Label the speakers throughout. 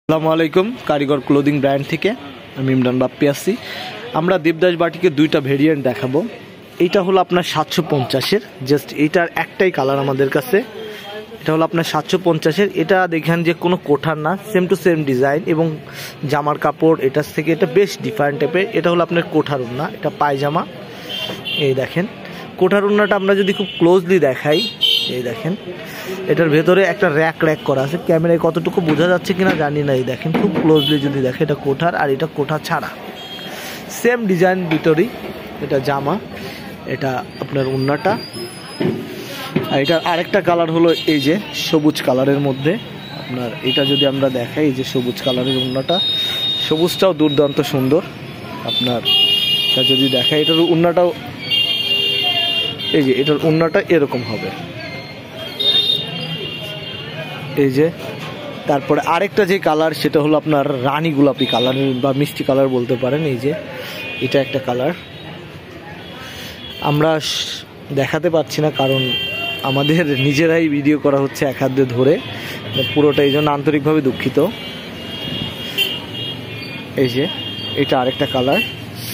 Speaker 1: আসসালামু আলাইকুম, কারিগর ক্লোদিং ব্র্যান্ড থেকে আমি ইমরান বাপ্পি আসছি। আমরা দেবদাস বাটিকে দুইটা ভেরিয়েন্ট দেখাবো। এইটা হলো আপনার 750-এর, জাস্ট এইটার একটাই কালার আমাদের কাছে। এটা হলো আপনার 750-এর। এটা দেখেন যে কোনো কোঠার না, সেম টু সেম ডিজাইন এবং জামার কাপড় এটার থেকে এটা বেশ ডিফারেন্ট টাইপের। এটা হলো আপনার কোঠার ওড়না, এটা পায়জামা। এই দেখেন কোঠার ওড়নাটা আমরা যদি খুব ক্লোজলি দেখাই, এই দেখেন এটার ভেতরে একটা র্যাক করা আছে। ক্যামেরায় কতটুকু বোঝা যাচ্ছে কিনা জানি না। এই দেখেন খুব ক্লোজলি যদি দেখে, এটা কোঠার আর এটা কোঠা ছাড়া, সেম ডিজাইন দুটোরই। এটা জামা, এটা আপনার ওড়নাটা। আর এটার আরেকটা কালার হলো এই যে সবুজ কালারের মধ্যে আপনার। এটা যদি আমরা দেখাই, এই যে সবুজ কালারের ওড়নাটা, সবুজটাও দুর্দান্ত সুন্দর আপনার। এটা যদি দেখাই, এটার ওড়নাটাও এই যে, এটার ওড়নাটা এরকম হবে এই যে। তারপরে আরেকটা যে কালার, সেটা হলো আপনার রানী গোলাপি কালার বা মিষ্টি কালার বলতে পারেন। এই যে এটা একটা কালার আমরা দেখাতে পারছি না, কারণ আমাদের নিজেরাই ভিডিও করা হচ্ছে এক হাত দিয়ে ধরে পুরোটা, এই জন্য আন্তরিকভাবে দুঃখিত। এই যে এটা আরেকটা কালার।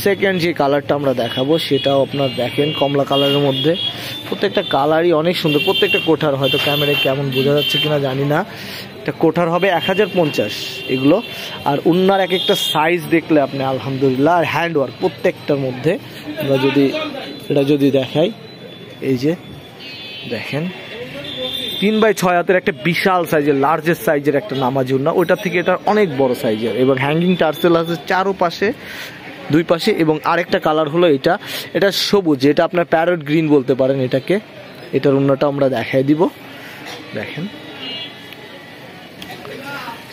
Speaker 1: সেকেন্ড যে কালারটা আমরা দেখাবো, সেটাও আপনার দেখেন কমলা কালারের মধ্যে। প্রত্যেকটা কালারই অনেক সুন্দর, প্রত্যেকটা কোঠার। হয়তো ক্যামেরায় কেমন বোঝা যাচ্ছে কিনা জানি না। এটা কোঠার হবে 1050 এগুলো। আর ওড়নার এক একটা সাইজ দেখলে আপনি আলহামদুলিল্লাহ। আর হ্যান্ড ওয়ার্ক প্রত্যেকটার মধ্যে। আমরা যদি এটা যদি দেখাই, এই যে দেখেন 3x6 হাতের একটা বিশাল সাইজের, লার্জেস্ট সাইজের একটা নামাজি ওড়না। ওইটার থেকে এটার অনেক বড় সাইজের এবং হ্যাঙ্গিং টার্সেল আছে চারোপাশে, দুই পাশে। এবং আরেকটা কালার হলো এটা, এটা সবুজ, এটা আপনার প্যারট গ্রিন বলতে পারেন এটাকে। এটার ওড়নাটা আমরা দেখাই দিব, দেখেন।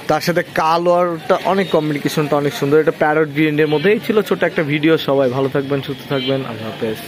Speaker 1: তার সাথে কালারটা অনেক, কমিউনিকেশনটা অনেক সুন্দর। এটা প্যারট গ্রিনের মধ্যে। এই ছিল ছোট একটা ভিডিও। সবাই ভালো থাকবেন, সুস্থ থাকবেন, আল্লাহ হাফেজ।